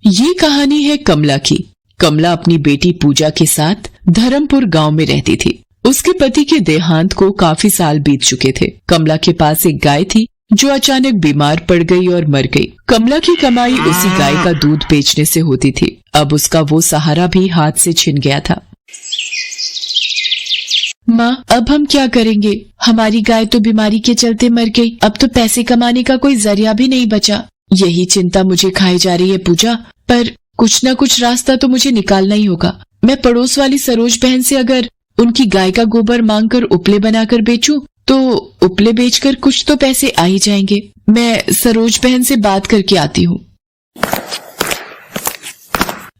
ये कहानी है कमला की। कमला अपनी बेटी पूजा के साथ धर्मपुर गांव में रहती थी। उसके पति के देहांत को काफी साल बीत चुके थे। कमला के पास एक गाय थी जो अचानक बीमार पड़ गई और मर गई। कमला की कमाई उसी गाय का दूध बेचने से होती थी। अब उसका वो सहारा भी हाथ से छिन गया था। माँ, अब हम क्या करेंगे? हमारी गाय तो बीमारी के चलते मर गई। अब तो पैसे कमाने का कोई जरिया भी नहीं बचा। यही चिंता मुझे खाई जा रही है पूजा, पर कुछ न कुछ रास्ता तो मुझे निकालना ही होगा। मैं पड़ोस वाली सरोज बहन से अगर उनकी गाय का गोबर मांगकर उपले बनाकर बेचूं, तो उपले बेचकर कुछ तो पैसे आ ही जाएंगे। मैं सरोज बहन से बात करके आती हूँ।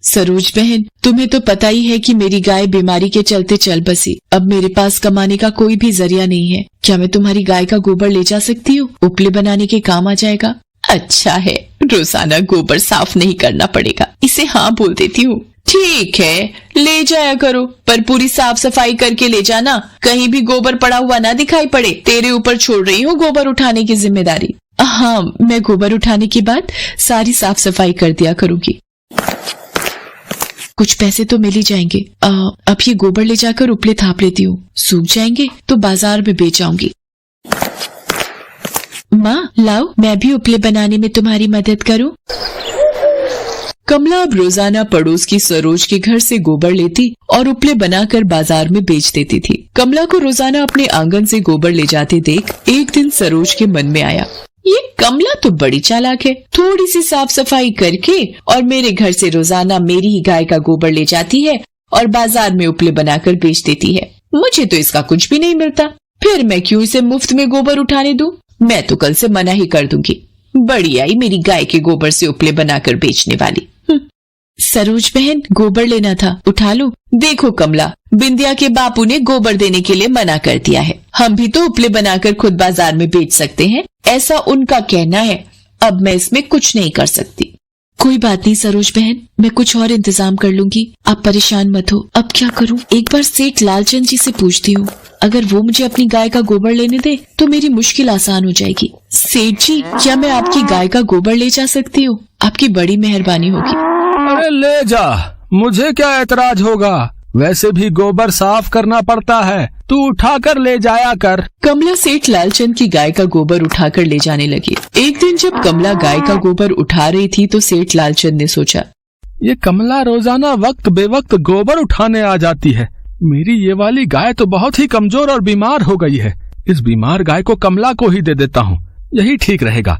सरोज बहन, तुम्हें तो पता ही है कि मेरी गाय बीमारी के चलते चल बसी। अब मेरे पास कमाने का कोई भी जरिया नहीं है। क्या मैं तुम्हारी गाय का गोबर ले जा सकती हूँ? उपले बनाने के काम आ जाएगा। अच्छा है, रोजाना गोबर साफ नहीं करना पड़ेगा। इसे हाँ बोल देती हूँ। ठीक है, ले जाया करो, पर पूरी साफ सफाई करके ले जाना। कहीं भी गोबर पड़ा हुआ ना दिखाई पड़े। तेरे ऊपर छोड़ रही हूँ गोबर उठाने की जिम्मेदारी। हाँ, मैं गोबर उठाने के बाद सारी साफ सफाई कर दिया करूंगी। कुछ पैसे तो मिल ही जाएंगे। अब ये गोबर ले जाकर उपले थाप लेती हूँ। सूख जाएंगे तो बाजार में बेच आऊंगी। माँ, लाओ, मैं भी उपले बनाने में तुम्हारी मदद करूँ। कमला अब रोजाना पड़ोस की सरोज के घर से गोबर लेती और उपले बनाकर बाजार में बेच देती थी। कमला को रोजाना अपने आंगन से गोबर ले जाते देख एक दिन सरोज के मन में आया, ये कमला तो बड़ी चालाक है। थोड़ी सी साफ सफाई करके और मेरे घर से रोजाना मेरी ही गाय का गोबर ले जाती है और बाजार में उपले बनाकर बेच देती है। मुझे तो इसका कुछ भी नहीं मिलता, फिर मैं क्यों इसे मुफ्त में गोबर उठाने दूं? मैं तो कल से मना ही कर दूंगी। बड़ी आई मेरी गाय के गोबर से उपले बनाकर बेचने वाली। सरोज बहन, गोबर लेना था, उठा लो। देखो कमला, बिंदिया के बापू ने गोबर देने के लिए मना कर दिया है। हम भी तो उपले बनाकर खुद बाजार में बेच सकते हैं, ऐसा उनका कहना है। अब मैं इसमें कुछ नहीं कर सकती। कोई बात नहीं सरोज बहन, मैं कुछ और इंतजाम कर लूंगी। आप परेशान मत हो। अब क्या करूं? एक बार सेठ लालचंद जी से पूछती हूँ। अगर वो मुझे अपनी गाय का गोबर लेने दे तो मेरी मुश्किल आसान हो जाएगी। सेठ जी, क्या मैं आपकी गाय का गोबर ले जा सकती हूँ? आपकी बड़ी मेहरबानी होगी। अरे ले जा, मुझे क्या एतराज होगा। वैसे भी गोबर साफ करना पड़ता है, तू उठा कर ले जाया कर। कमला सेठ लालचंद की गाय का गोबर उठाकर ले जाने लगी। एक दिन जब कमला गाय का गोबर उठा रही थी तो सेठ लालचंद ने सोचा, ये कमला रोजाना वक्त बेवक्त गोबर उठाने आ जाती है। मेरी ये वाली गाय तो बहुत ही कमजोर और बीमार हो गई है। इस बीमार गाय को कमला को ही दे देता हूँ, यही ठीक रहेगा।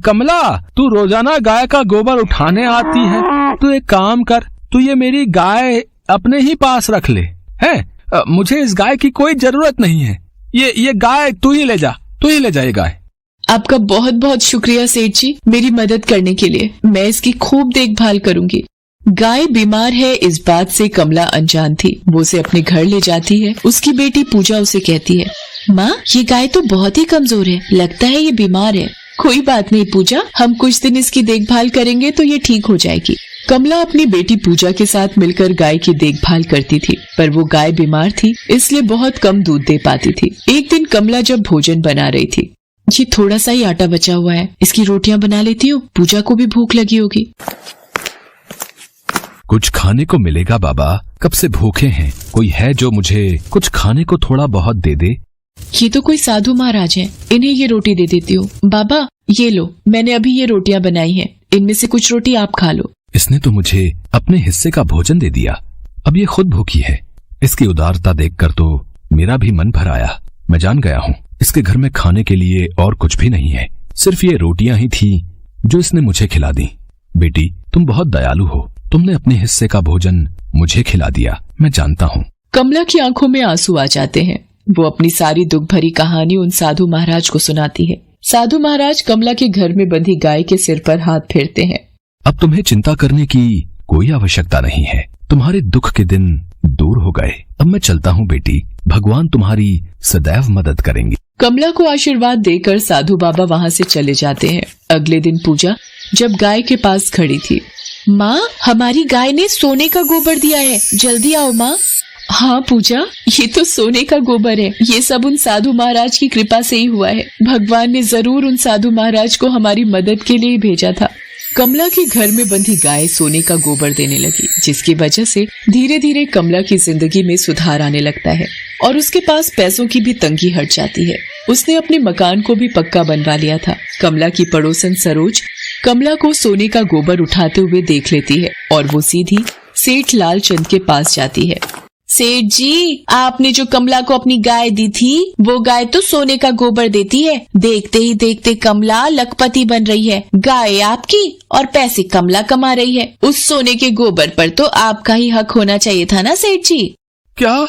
कमला, तू रोजाना गाय का गोबर उठाने आती है, तू एक काम कर, तू ये मेरी गाय अपने ही पास रख ले। है, मुझे इस गाय की कोई जरूरत नहीं है। ये गाय तू ही ले जा, तू ही ले जा ये गाय। आपका बहुत बहुत शुक्रिया सेठ जी, मेरी मदद करने के लिए। मैं इसकी खूब देखभाल करूंगी। गाय बीमार है इस बात से कमला अनजान थी। वो उसे अपने घर ले जाती है। उसकी बेटी पूजा उसे कहती है, माँ, ये गाय तो बहुत ही कमजोर है, लगता है ये बीमार है। कोई बात नहीं पूजा, हम कुछ दिन इसकी देखभाल करेंगे तो ये ठीक हो जाएगी। कमला अपनी बेटी पूजा के साथ मिलकर गाय की देखभाल करती थी, पर वो गाय बीमार थी, इसलिए बहुत कम दूध दे पाती थी। एक दिन कमला जब भोजन बना रही थी, ये थोड़ा सा ही आटा बचा हुआ है, इसकी रोटियां बना लेती हूँ, पूजा को भी भूख लगी होगी। कुछ खाने को मिलेगा बाबा, कब से भूखे हैं। कोई है जो मुझे कुछ खाने को थोड़ा बहुत दे दे। ये तो कोई साधु महाराज हैं, इन्हें ये रोटी दे देती हूँ। बाबा, ये लो, मैंने अभी ये रोटियां बनाई हैं, इनमें से कुछ रोटी आप खा लो। इसने तो मुझे अपने हिस्से का भोजन दे दिया, अब ये खुद भूखी है। इसकी उदारता देखकर तो मेरा भी मन भर आया। मैं जान गया हूँ इसके घर में खाने के लिए और कुछ भी नहीं है, सिर्फ ये रोटियां ही थी जो इसने मुझे खिला दी। बेटी, तुम बहुत दयालु हो, तुमने अपने हिस्से का भोजन मुझे खिला दिया, मैं जानता हूँ। कमला की आंखों में आंसू आ जाते हैं। वो अपनी सारी दुख भरी कहानी उन साधु महाराज को सुनाती है। साधु महाराज कमला के घर में बंधी गाय के सिर पर हाथ फेरते हैं। अब तुम्हें चिंता करने की कोई आवश्यकता नहीं है, तुम्हारे दुख के दिन दूर हो गए। अब मैं चलता हूँ बेटी, भगवान तुम्हारी सदैव मदद करेंगे। कमला को आशीर्वाद देकर साधु बाबा वहाँ से चले जाते हैं। अगले दिन पूजा जब गाय के पास खड़ी थी, माँ, हमारी गाय ने सोने का गोबर दिया है, जल्दी आओ माँ। हाँ पूजा, ये तो सोने का गोबर है। ये सब उन साधु महाराज की कृपा से ही हुआ है। भगवान ने जरूर उन साधु महाराज को हमारी मदद के लिए भेजा था। कमला के घर में बंधी गाय सोने का गोबर देने लगी, जिसकी वजह से धीरे धीरे कमला की जिंदगी में सुधार आने लगता है और उसके पास पैसों की भी तंगी हट जाती है। उसने अपने मकान को भी पक्का बनवा लिया था। कमला की पड़ोसन सरोज कमला को सोने का गोबर उठाते हुए देख लेती है और वो सीधी सेठ लालचंद के पास जाती है। सेठ जी, आपने जो कमला को अपनी गाय दी थी, वो गाय तो सोने का गोबर देती है। देखते ही देखते कमला लखपति बन रही है। गाय आपकी और पैसे कमला कमा रही है। उस सोने के गोबर पर तो आपका ही हक होना चाहिए था ना सेठ जी। क्या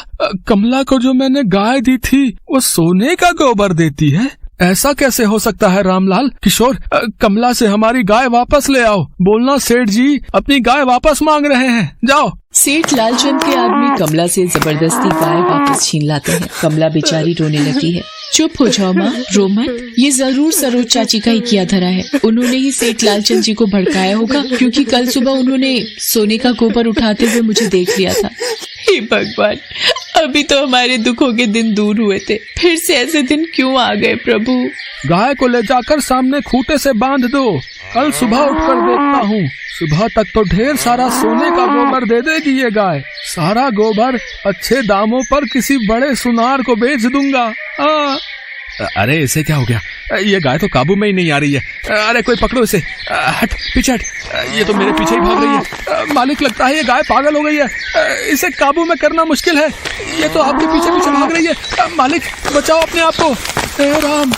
कमला को जो मैंने गाय दी थी वो सोने का गोबर देती है? ऐसा कैसे हो सकता है रामलाल? किशोर, कमला से हमारी गाय वापस ले आओ। बोलना सेठ जी अपनी गाय वापस मांग रहे हैं, जाओ। सेठ लालचंद के आदमी कमला से जबरदस्ती गाय वापस छीन लाते हैं। कमला बेचारी रोने लगी है। चुप हो जाओ माँ, रो मत। ये जरूर सरोज चाची का ही किया धरा है। उन्होंने ही सेठ लालचंद जी को भड़काया होगा, क्योंकि कल सुबह उन्होंने सोने का गोबर उठाते हुए मुझे देख लिया था। हे भगवान, अभी तो हमारे दुखों के दिन दूर हुए थे, फिर से ऐसे दिन क्यों आ गए प्रभु। गाय को ले जाकर सामने खूंटे से बांध दो। कल सुबह उठकर देखता हूँ। सुबह तक तो ढेर सारा सोने का गोबर दे देगी ये गाय। सारा गोबर अच्छे दामों पर किसी बड़े सुनार को बेच दूंगा। अरे इसे क्या हो गया? ये गाय तो काबू में ही नहीं आ रही है। अरे कोई पकड़ो इसे। हट, पीछे हट। ये तो मेरे पीछे ही भाग रही है। मालिक, लगता है ये गाय पागल हो गई है। इसे काबू में करना मुश्किल है। ये तो आपके पीछे पीछे भाग रही है। मालिक, बचाओ अपने आप को। राम,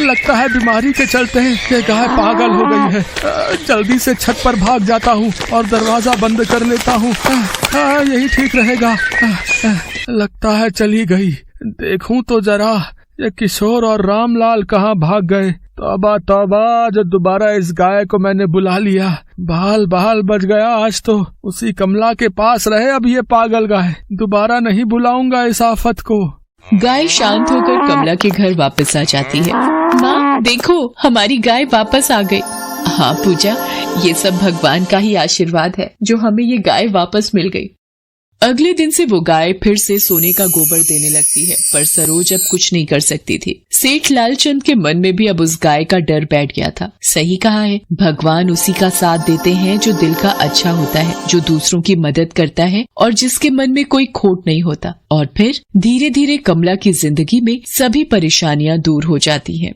लगता है बीमारी के चलते ये गाय पागल हो गई है। जल्दी से छत पर भाग जाता हूँ और दरवाजा बंद कर लेता हूँ। यही ठीक रहेगा। लगता है चली गई। देखूं तो जरा ये किशोर और रामलाल कहाँ भाग गए। तौबा तौबा, जो दोबारा इस गाय को मैंने बुला लिया। बाल बाल बच गया आज तो। उसी कमला के पास रहे अब ये पागल गाय। दोबारा नहीं बुलाऊंगा इस आफत को। गाय शांत होकर कमला के घर वापस आ जाती है। माँ देखो, हमारी गाय वापस आ गई। हाँ पूजा, ये सब भगवान का ही आशीर्वाद है जो हमें ये गाय वापस मिल गई। अगले दिन से वो गाय फिर से सोने का गोबर देने लगती है, पर सरोज अब कुछ नहीं कर सकती थी। सेठ लालचंद के मन में भी अब उस गाय का डर बैठ गया था। सही कहा है, भगवान उसी का साथ देते हैं जो दिल का अच्छा होता है, जो दूसरों की मदद करता है और जिसके मन में कोई खोट नहीं होता। और फिर धीरे धीरे कमला की जिंदगी में सभी परेशानियां दूर हो जाती हैं।